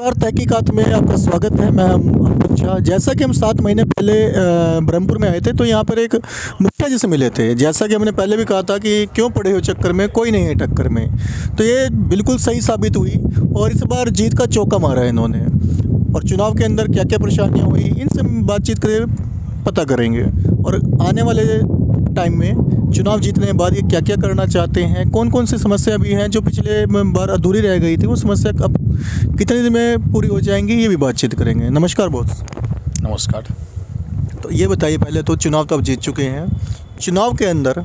नमस्कार, तहकीकात में आपका स्वागत है। मैं अमित झा। जैसा कि हम 7 महीने पहले ब्रह्मपुर में आए थे तो यहाँ पर एक मुखिया जी से मिले थे। जैसा कि हमने पहले भी कहा था कि क्यों पड़े हो चक्कर में, कोई नहीं है टक्कर में, तो ये बिल्कुल सही साबित हुई और इस बार जीत का चौका मारा है इन्होंने। और चुनाव के अंदर क्या क्या परेशानियाँ हुई, इनसे बातचीत कर पता करेंगे और आने वाले टाइम में चुनाव जीतने के बाद ये क्या क्या करना चाहते हैं, कौन कौन सी समस्या भी हैं जो पिछले बार अधूरी रह गई थी, वो समस्या अब कितने दिन में पूरी हो जाएंगी, ये भी बातचीत करेंगे। नमस्कार बॉस। नमस्कार। तो ये बताइए, पहले तो चुनाव तो अब जीत चुके हैं, चुनाव के अंदर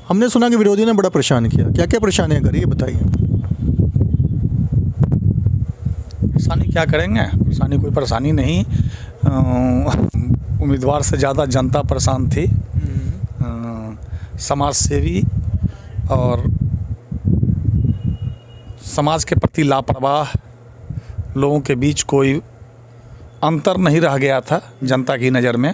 हमने सुना कि विरोधी ने बड़ा परेशान किया, क्या क्या परेशानियाँ करी ये बताइए। परेशानी क्या करेंगे, परेशानी कोई परेशानी नहीं। उम्मीदवार से ज़्यादा जनता परेशान थी। समाज सेवी और समाज के प्रति लापरवाह लोगों के बीच कोई अंतर नहीं रह गया था जनता की नज़र में।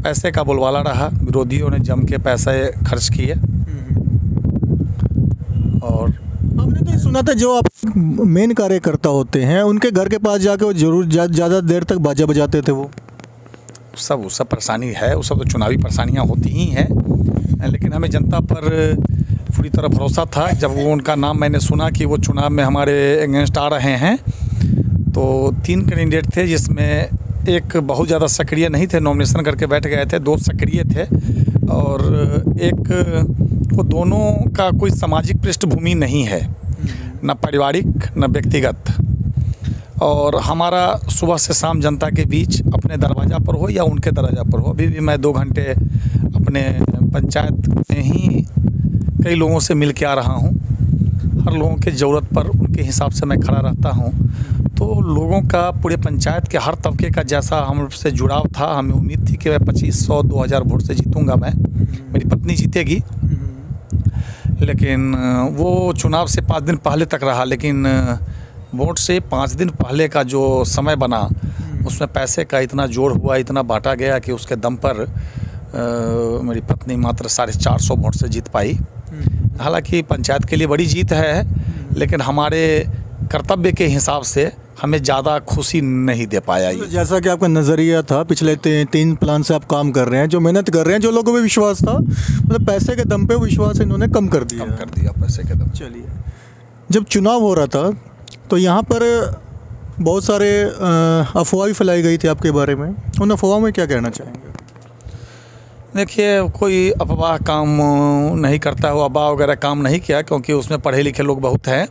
पैसे का बोलबाला रहा, विरोधियों ने जम के पैसे खर्च किए। और हमने तो ये सुना था जो आप मेन कार्यकर्ता होते हैं उनके घर के पास जाके वो जरूर ज़्यादा देर तक बाजा बजाते थे। वो सब परेशानी है, वो सब तो चुनावी परेशानियां होती ही हैं, लेकिन हमें जनता पर पूरी तरह भरोसा था। जब वो उनका नाम मैंने सुना कि वो चुनाव में हमारे अगेंस्ट आ रहे हैं, तो 3 कैंडिडेट थे जिसमें एक बहुत ज़्यादा सक्रिय नहीं थे, नॉमिनेशन करके बैठ गए थे, 2 सक्रिय थे और एक वो दोनों का कोई सामाजिक पृष्ठभूमि नहीं है, न पारिवारिक न व्यक्तिगत। और हमारा सुबह से शाम जनता के बीच अपने दरवाज़ा पर हो या उनके दरवाज़ा पर हो, अभी भी मैं 2 घंटे अपने पंचायत में ही कई लोगों से मिल के आ रहा हूँ। हर लोगों के ज़रूरत पर उनके हिसाब से मैं खड़ा रहता हूँ। तो लोगों का पूरे पंचायत के हर तबके का जैसा हमसे जुड़ाव था, हमें उम्मीद थी कि मैं 2500-2000 वोट से जीतूँगा, मैं, मेरी पत्नी जीतेगी। लेकिन वो चुनाव से 5 दिन पहले तक रहा, लेकिन वोट से 5 दिन पहले का जो समय बना उसमें पैसे का इतना जोड़ हुआ, इतना बांटा गया कि उसके दम पर मेरी पत्नी मात्र 450 वोट से जीत पाई। हालांकि पंचायत के लिए बड़ी जीत है, लेकिन हमारे कर्तव्य के हिसाब से हमें ज़्यादा खुशी नहीं दे पाया ये। जैसा कि आपका नज़रिया था, पिछले 3 प्लान से आप काम कर रहे हैं, जो मेहनत कर रहे हैं, जो लोगों में विश्वास था, मतलब पैसे के दम पे विश्वास इन्होंने कम कर दिया पैसे के दम। चलिए, जब चुनाव हो रहा था तो यहाँ पर बहुत सारे अफवाह भी फैलाई गई थी आपके बारे में, उन अफवाहों में क्या कहना चाहेंगे? देखिए, कोई अफवाह काम नहीं करता है, वो अफवाह वगैरह काम नहीं किया, क्योंकि उसमें पढ़े लिखे लोग बहुत हैं।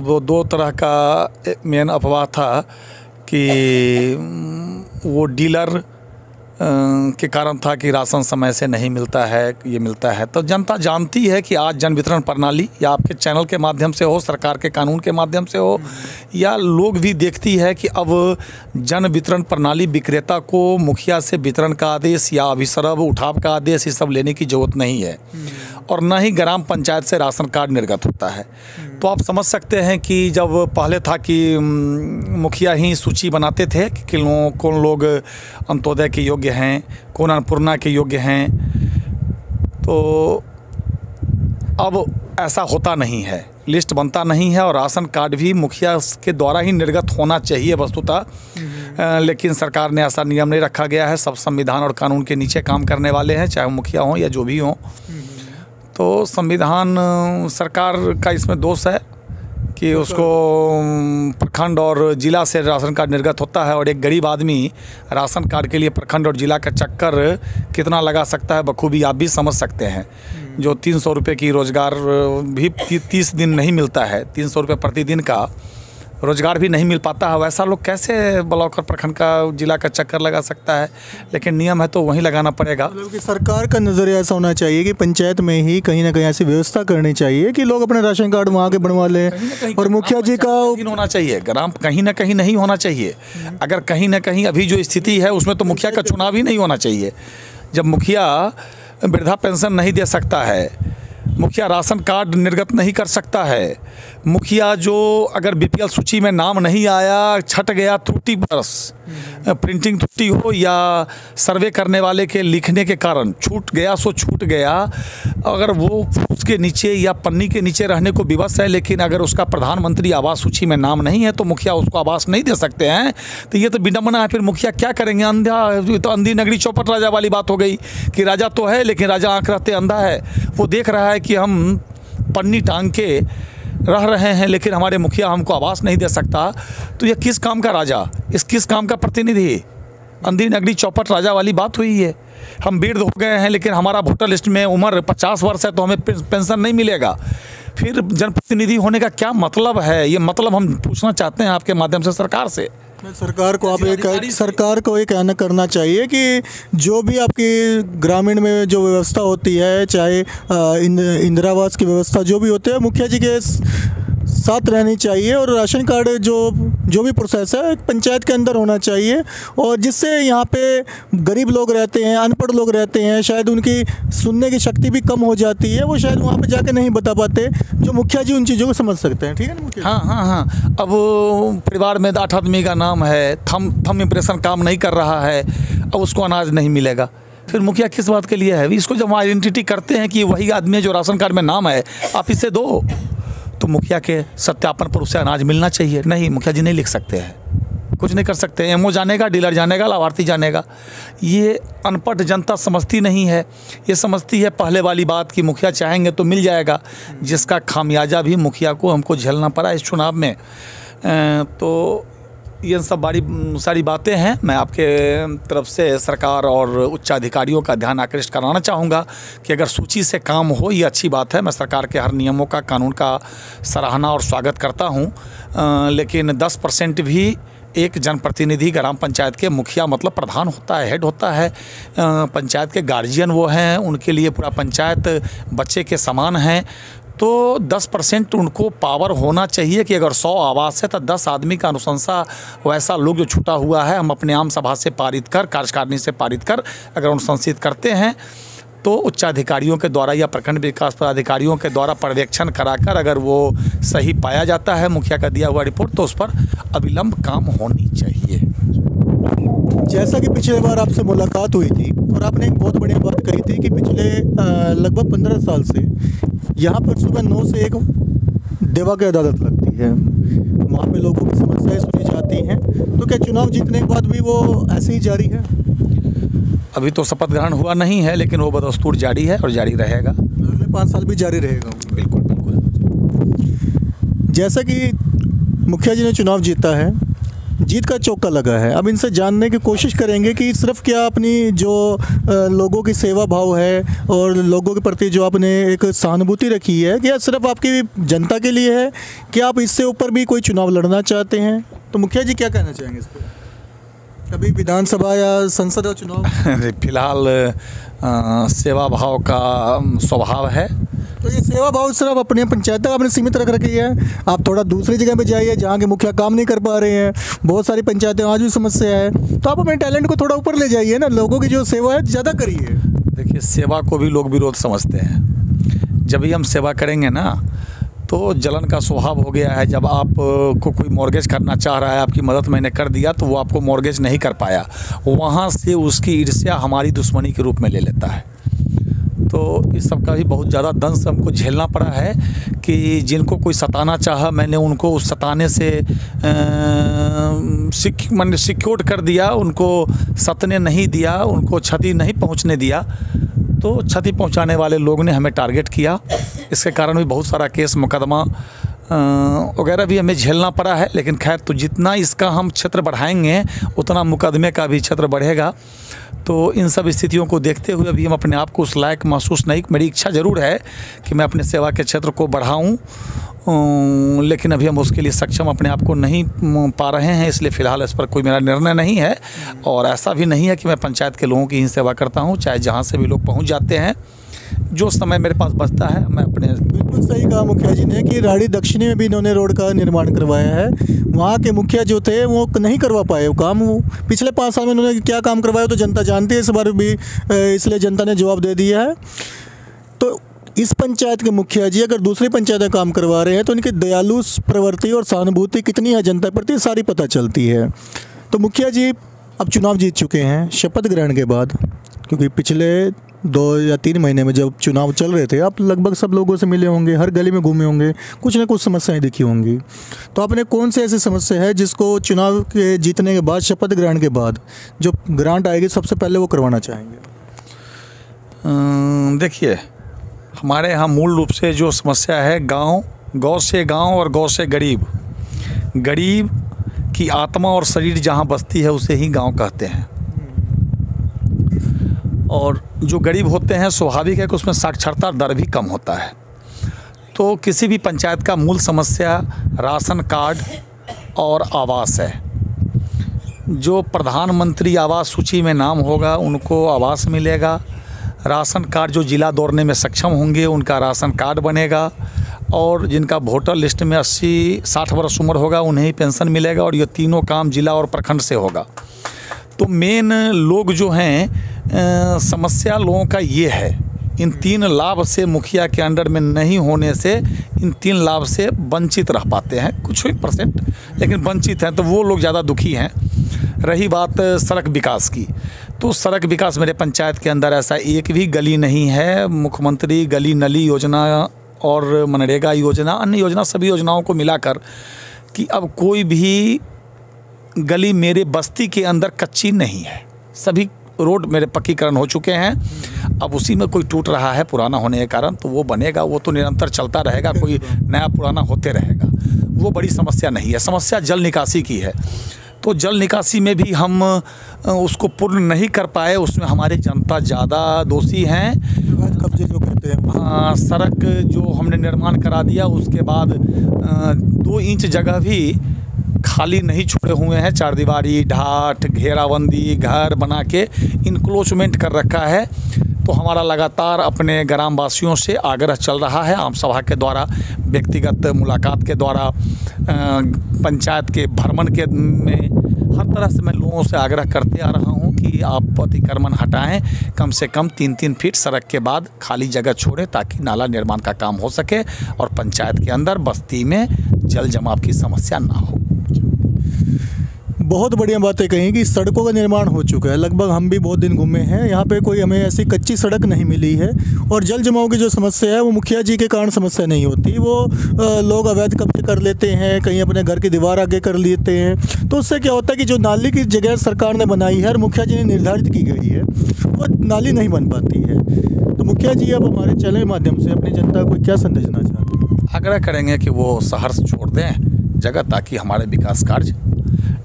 वो 2 तरह का मेन अफवाह था कि वो डीलर के कारण था कि राशन समय से नहीं मिलता है, ये मिलता है। तो जनता जानती है कि आज जन वितरण प्रणाली या आपके चैनल के माध्यम से हो, सरकार के कानून के माध्यम से हो, या लोग भी देखती है कि अब जन वितरण प्रणाली विक्रेता को मुखिया से वितरण का आदेश या अभिसरब उठाव का आदेश ये सब लेने की ज़रूरत नहीं है, और न ही ग्राम पंचायत से राशन कार्ड निर्गत होता है। तो आप समझ सकते हैं कि जब पहले था कि मुखिया ही सूची बनाते थे कि कौन लोग अंत्योदय के योग्य हैं, कौन अन्नपूर्णा के योग्य हैं, तो अब ऐसा होता नहीं है, लिस्ट बनता नहीं है, और राशन कार्ड भी मुखिया के द्वारा ही निर्गत होना चाहिए वस्तुतः। लेकिन सरकार ने ऐसा नियम नहीं रखा गया है। सब संविधान और कानून के नीचे काम करने वाले हैं, चाहे वो मुखिया हों या जो भी हों। तो संविधान सरकार का इसमें दोष है कि उसको प्रखंड और ज़िला से राशन कार्ड निर्गत होता है, और एक गरीब आदमी राशन कार्ड के लिए प्रखंड और ज़िला का चक्कर कितना लगा सकता है, बखूबी आप भी समझ सकते हैं। जो 300 रुपये की रोज़गार भी 30 दिन नहीं मिलता है, 300 रुपये प्रतिदिन का रोज़गार भी नहीं मिल पाता है, वैसा लोग कैसे ब्लॉक और प्रखंड का, जिला का चक्कर लगा सकता है? लेकिन नियम है तो वहीं लगाना पड़ेगा। मतलब कि सरकार का नज़रिया ऐसा होना चाहिए कि पंचायत में ही कहीं ना कहीं ऐसी व्यवस्था करनी चाहिए कि लोग अपने राशन कार्ड वहाँ के बनवा लें, और मुखिया जी का होना चाहिए, ग्राम कहीं ना कहीं नहीं होना चाहिए। अगर कहीं ना कहीं अभी जो स्थिति है उसमें तो मुखिया का चुनाव ही नहीं होना चाहिए। जब मुखिया वृद्धा पेंशन नहीं दे सकता है, मुखिया राशन कार्ड निर्गत नहीं कर सकता है, मुखिया जो अगर बीपीएल सूची में नाम नहीं आया, छट गया त्रुटि बरस, प्रिंटिंग त्रुटि हो या सर्वे करने वाले के लिखने के कारण छूट गया सो छूट गया, अगर वो उसके नीचे या पन्नी के नीचे रहने को विवश है, लेकिन अगर उसका प्रधानमंत्री आवास सूची में नाम नहीं है तो मुखिया उसको आवास नहीं दे सकते हैं, तो ये तो विडम्बना है। फिर मुखिया क्या करेंगे? अंधा, तो अंधी नगरी चौपट राजा वाली बात हो गई कि राजा तो है लेकिन राजा आंख रहते अंधा है। वो देख रहा है कि हम पन्नी टांग के रह रहे हैं लेकिन हमारे मुखिया हमको आवास नहीं दे सकता, तो ये किस काम का राजा, इस किस काम का प्रतिनिधि? अंधी नगरी चौपट राजा वाली बात हुई है। हम वृद्ध हो गए हैं लेकिन हमारा वोटर लिस्ट में उम्र 50 वर्ष है तो हमें पेंशन नहीं मिलेगा। फिर जनप्रतिनिधि होने का क्या मतलब है? ये मतलब हम पूछना चाहते हैं आपके माध्यम से सरकार से। सरकार को सरकार को ये कहना करना चाहिए कि जो भी आपकी ग्रामीण में जो व्यवस्था होती है, चाहे इंदिरा आवास की व्यवस्था जो भी होती है, मुखिया जी के साथ रहनी चाहिए, और राशन कार्ड जो भी प्रोसेस है पंचायत के अंदर होना चाहिए, और जिससे यहाँ पे गरीब लोग रहते हैं, अनपढ़ लोग रहते हैं, शायद उनकी सुनने की शक्ति भी कम हो जाती है, वो शायद वहाँ पे जाके नहीं बता पाते, जो मुखिया जी उन चीज़ों को समझ सकते हैं। ठीक है ना मुखिया? हाँ। अब परिवार में 8 आदमी का नाम है, थम इम्प्रेशन काम नहीं कर रहा है, अब उसको अनाज नहीं मिलेगा, फिर मुखिया किस बात के लिए है? इसको जब आइडेंटिटी करते हैं कि वही आदमी है जो राशन कार्ड में नाम है, आप इसे दो, तो मुखिया के सत्यापन पर उसे अनाज मिलना चाहिए। नहीं, मुखिया जी नहीं लिख सकते हैं, कुछ नहीं कर सकते। एमओ जानेगा, डीलर जानेगा, लाभार्थी जानेगा। ये अनपढ़ जनता समझती नहीं है, ये समझती है पहले वाली बात कि मुखिया चाहेंगे तो मिल जाएगा, जिसका खामियाजा भी मुखिया को हमको झेलना पड़ा इस चुनाव में। तो ये सब बड़ी सारी बातें हैं। मैं आपके तरफ से सरकार और उच्च अधिकारियों का ध्यान आकृष्ट कराना चाहूँगा कि अगर सूची से काम हो, ये अच्छी बात है। मैं सरकार के हर नियमों का, कानून का सराहना और स्वागत करता हूँ, लेकिन 10% भी एक जनप्रतिनिधि ग्राम पंचायत के मुखिया मतलब प्रधान होता है, हेड होता है, पंचायत के गार्जियन वो हैं, उनके लिए पूरा पंचायत बच्चे के समान है। तो 10% उनको पावर होना चाहिए कि अगर 100 आवास है तो 10 आदमी का अनुशंसा वैसा लोग जो छूटा हुआ है, हम अपने आम सभा से पारित कर, कार्यकारिणी से पारित कर अगर अनुशंसित करते हैं तो उच्चाधिकारियों के द्वारा या प्रखंड विकास पदाधिकारियों के द्वारा पर्यवेक्षण कराकर अगर वो सही पाया जाता है मुखिया का दिया हुआ रिपोर्ट, तो उस पर अविलंब काम होनी चाहिए। जैसा कि पिछले बार आपसे मुलाकात हुई थी और आपने एक बहुत बढ़िया बात कही थी कि पिछले लगभग 15 साल से यहाँ पर सुबह 9 से 1 देवा की अदालत लगती है, वहाँ पे लोगों की समस्याएं सुनी जाती हैं, तो क्या चुनाव जीतने के बाद भी वो ऐसे ही जारी है? अभी तो शपथ ग्रहण हुआ नहीं है, लेकिन वो बदस्तूर जारी है और जारी रहेगा। अगले 5 साल भी जारी रहेगा? बिल्कुल बिल्कुल। जैसा कि मुखिया जी ने चुनाव जीता है, जीत का चौका लगा है, अब इनसे जानने की कोशिश करेंगे कि सिर्फ क्या अपनी जो लोगों की सेवा भाव है और लोगों के प्रति जो आपने एक सहानुभूति रखी है, क्या सिर्फ आपकी जनता के लिए है, कि आप इससे ऊपर भी कोई चुनाव लड़ना चाहते हैं? तो मुखिया जी क्या कहना चाहेंगे इस पर? अभी विधानसभा या संसद का चुनाव? फिलहाल सेवा भाव का स्वभाव है। तो ये सेवा भाव सिर्फ अपने पंचायत तक आपने सीमित रख रखी है, आप थोड़ा दूसरी जगह पे जाइए जहाँ के मुखिया काम नहीं कर पा रहे हैं, बहुत सारी पंचायतें आज भी समस्या है, तो आप अपने टैलेंट को थोड़ा ऊपर ले जाइए ना, लोगों की जो सेवा है ज़्यादा करिए। देखिए, सेवा को भी लोग विरोध समझते हैं। जब भी हम सेवा करेंगे ना, तो जलन का स्वभाव हो गया है। जब आप को कोई मॉर्गेज करना चाह रहा है, आपकी मदद मैंने कर दिया, तो वो आपको मॉर्गेज नहीं कर पाया, वहाँ से उसकी ईर्ष्या हमारी दुश्मनी के रूप में ले लेता है। तो इस सब का भी बहुत ज़्यादा दंश हमको झेलना पड़ा है कि जिनको कोई सताना चाहा, मैंने उनको उस सताने से मैंने सिक्योर कर दिया, उनको सतने नहीं दिया, उनको क्षति नहीं पहुंचने दिया, तो क्षति पहुंचाने वाले लोग ने हमें टारगेट किया। इसके कारण भी बहुत सारा केस मुकदमा वगैरह भी हमें झेलना पड़ा है। लेकिन खैर, तो जितना इसका हम क्षेत्र बढ़ाएंगे उतना मुकदमे का भी क्षेत्र बढ़ेगा। तो इन सब स्थितियों को देखते हुए अभी हम अपने आप को उस लायक महसूस नहीं, मेरी इच्छा ज़रूर है कि मैं अपने सेवा के क्षेत्र को बढ़ाऊं, लेकिन अभी हम उसके लिए सक्षम अपने आप को नहीं पा रहे हैं, इसलिए फ़िलहाल इस पर कोई मेरा निर्णय नहीं है। और ऐसा भी नहीं है कि मैं पंचायत के लोगों की ही सेवा करता हूं, चाहे जहां से भी लोग पहुंच जाते हैं, जो समय मेरे पास बचता है मैं अपने। बिल्कुल सही कहा मुखिया जी ने कि राड़ी दक्षिणी में भी इन्होंने रोड का निर्माण करवाया है, वहाँ के मुखिया जो थे वो नहीं करवा पाए वो काम। वो पिछले 5 साल में उन्होंने क्या काम करवाया तो जनता जानती है, इस बार भी इसलिए जनता ने जवाब दे दिया है। तो इस पंचायत के मुखिया जी अगर दूसरी पंचायत में काम करवा रहे हैं तो इनकी दयालु प्रवृत्ति और सहानुभूति कितनी है जनता प्रति सारी पता चलती है। तो मुखिया जी अब चुनाव जीत चुके हैं शपथ ग्रहण के बाद, क्योंकि पिछले 2 या 3 महीने में जब चुनाव चल रहे थे आप लगभग सब लोगों से मिले होंगे, हर गली में घूमे होंगे, कुछ ना कुछ समस्याएं दिखी होंगी। तो आपने कौन सी ऐसी समस्या है जिसको चुनाव के जीतने के बाद, शपथ ग्रहण के बाद जो ग्रांट आएगी सबसे पहले वो करवाना चाहेंगे? देखिए, हमारे यहाँ मूल रूप से जो समस्या है गौ से गाँव और गौ से गरीब, गरीब की आत्मा और शरीर जहाँ बसती है उसे ही गाँव कहते हैं। और जो गरीब होते हैं स्वाभाविक है कि उसमें साक्षरता दर भी कम होता है। तो किसी भी पंचायत का मूल समस्या राशन कार्ड और आवास है। जो प्रधानमंत्री आवास सूची में नाम होगा उनको आवास मिलेगा, राशन कार्ड जो जिला दौड़ने में सक्षम होंगे उनका राशन कार्ड बनेगा, और जिनका वोटर लिस्ट में 80-60 वर्ष उम्र होगा उन्हें ही पेंशन मिलेगा, और ये तीनों काम जिला और प्रखंड से होगा। तो मेन लोग जो हैं समस्या लोगों का ये है, इन 3 लाभ से मुखिया के अंडर में नहीं होने से इन 3 लाभ से वंचित रह पाते हैं कुछ ही %, लेकिन वंचित हैं, तो वो लोग ज़्यादा दुखी हैं। रही बात सड़क विकास की, तो सड़क विकास मेरे पंचायत के अंदर ऐसा एक भी गली नहीं है। मुख्यमंत्री गली नली योजना और मनरेगा योजना, अन्य योजना, सभी योजनाओं को मिलाकर कि अब कोई भी गली मेरे बस्ती के अंदर कच्ची नहीं है। सभी रोड मेरे पक्कीकरण हो चुके हैं। अब उसी में कोई टूट रहा है पुराना होने के कारण, तो वो बनेगा, वो तो निरंतर चलता रहेगा, कोई नया पुराना होते रहेगा, वो बड़ी समस्या नहीं है। समस्या जल निकासी की है। तो जल निकासी में भी हम उसको पूर्ण नहीं कर पाए, उसमें हमारी जनता ज़्यादा दोषी हैं। कब्जे जो करते हैं, सड़क जो हमने निर्माण करा दिया उसके बाद 2 इंच जगह भी खाली नहीं छोड़े हुए हैं। 4 दीवारी, ढाठ, घेराबंदी, घर बना के इनक्लोजमेंट कर रखा है। तो हमारा लगातार अपने ग्रामवासियों से आग्रह चल रहा है, आम सभा के द्वारा, व्यक्तिगत मुलाकात के द्वारा, पंचायत के भ्रमण के में हर तरह से मैं लोगों से आग्रह करते आ रहा हूं कि आप अतिक्रमण हटाएं, कम से कम 3-3 फीट सड़क के बाद खाली जगह छोड़ें ताकि नाला निर्माण का काम हो सके और पंचायत के अंदर बस्ती में जल जमाव की समस्या ना हो। बहुत बढ़िया बातें कही कि सड़कों का निर्माण हो चुका है, लगभग हम भी बहुत दिन घूमे हैं, यहाँ पे कोई हमें ऐसी कच्ची सड़क नहीं मिली है। और जल जमाव की जो समस्या है वो मुखिया जी के कारण समस्या नहीं होती, वो लोग अवैध कब्जे कर लेते हैं, कहीं अपने घर की दीवार आगे कर लेते हैं। तो उससे क्या होता है कि जो नाली की जगह सरकार ने बनाई है और मुखिया जी ने निर्धारित की गई है वो नाली नहीं बन पाती है। तो मुखिया जी अब हमारे चैनल के माध्यम से अपनी जनता को क्या संदेश देना चाहते हैं? आग्रह करेंगे कि वो शहर से छोड़ दें जगह, ताकि हमारे विकास कार्य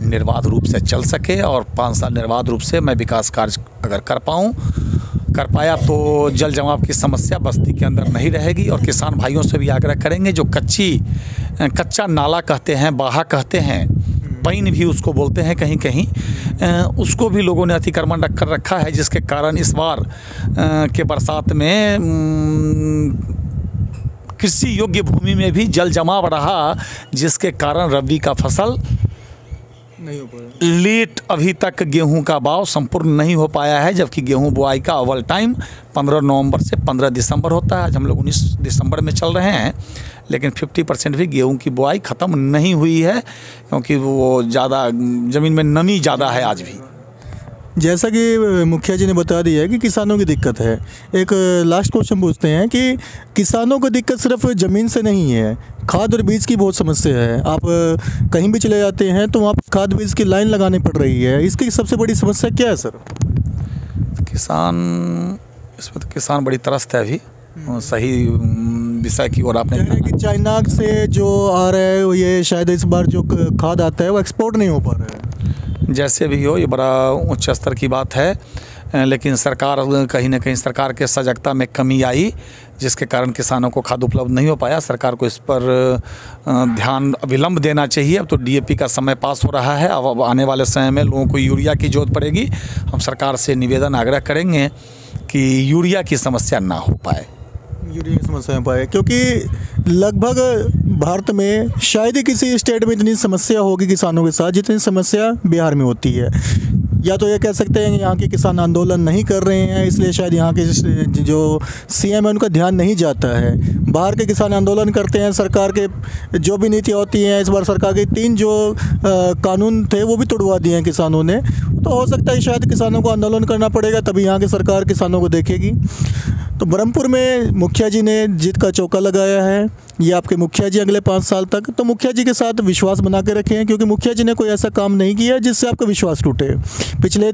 निर्बाध रूप से चल सके। और 5 साल निर्बाध रूप से मैं विकास कार्य अगर कर पाया तो जल जमाव की समस्या बस्ती के अंदर नहीं रहेगी। और किसान भाइयों से भी आग्रह करेंगे, जो कच्चा नाला कहते हैं, बाहा कहते हैं, पैन भी उसको बोलते हैं कहीं कहीं, उसको भी लोगों ने अतिक्रमण कर रखा है, जिसके कारण इस बार के बरसात में कृषि योग्य भूमि में भी जल जमाव रहा, जिसके कारण रबी का फसल नहीं हो पाया। लेट अभी तक गेहूं का भाव संपूर्ण नहीं हो पाया है, जबकि गेहूं बुआई का अव्वल टाइम 15 नवंबर से 15 दिसंबर होता है। आज हम लोग 19 दिसंबर में चल रहे हैं, लेकिन 50% भी गेहूं की बुआई ख़त्म नहीं हुई है, क्योंकि वो ज़्यादा ज़मीन में नमी ज़्यादा है आज भी। जैसा कि मुखिया जी ने बता दिया है कि किसानों की दिक्कत है, एक लास्ट क्वेश्चन पूछते हैं कि किसानों को दिक्कत सिर्फ ज़मीन से नहीं है, खाद और बीज की बहुत समस्या है। आप कहीं भी चले जाते हैं तो वहाँ पर खाद बीज की लाइन लगानी पड़ रही है, इसकी सबसे बड़ी समस्या क्या है सर? इसमें तो किसान बड़ी त्रस्त है अभी। सही विषय की ओर आपने कि चाइना से जो आ रहा है ये शायद इस बार जो खाद आता है वो एक्सपोर्ट नहीं हो पा रहा है। जैसे भी हो, ये बड़ा उच्च स्तर की बात है, लेकिन सरकार कहीं ना कहीं सरकार के सजगता में कमी आई, जिसके कारण किसानों को खाद उपलब्ध नहीं हो पाया। सरकार को इस पर ध्यान अविलंब देना चाहिए। अब तो DAP का समय पास हो रहा है, अब आने वाले समय में लोगों को यूरिया की जरूरत पड़ेगी। हम सरकार से निवेदन आग्रह करेंगे कि यूरिया की समस्या ना हो पाए, यूरिया की समस्या पाए, क्योंकि लगभग भारत में शायद ही किसी स्टेट में इतनी समस्या होगी किसानों के साथ जितनी समस्या बिहार में होती है। या तो ये कह सकते हैं कि यहाँ के किसान आंदोलन नहीं कर रहे हैं, इसलिए शायद यहाँ के जो सीएम है उनका ध्यान नहीं जाता है। बाहर के किसान आंदोलन करते हैं, सरकार के जो भी नीतियाँ होती हैं, इस बार सरकार के 3 जो कानून थे वो भी तोड़वा दिए हैं किसानों ने। तो हो सकता है शायद किसानों को आंदोलन करना पड़ेगा, तभी यहाँ की सरकार किसानों को देखेगी। तो ब्रह्मपुर में मुखिया जी ने जीत का चौका लगाया है। ये आपके मुखिया जी अगले 5 साल तक, तो मुखिया जी के साथ विश्वास बना के रखें, क्योंकि मुखिया जी ने कोई ऐसा काम नहीं किया जिससे आपका विश्वास टूटे। पिछले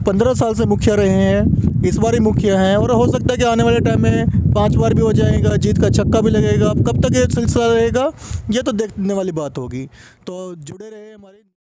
15 साल से मुखिया रहे हैं, इस बार ही मुखिया हैं, और हो सकता है कि आने वाले टाइम में 5 बार भी हो जाएगा, जीत का छक्का भी लगेगा। अब कब तक ये सिलसिला रहेगा ये तो देखने वाली बात होगी। तो जुड़े रहे हमारी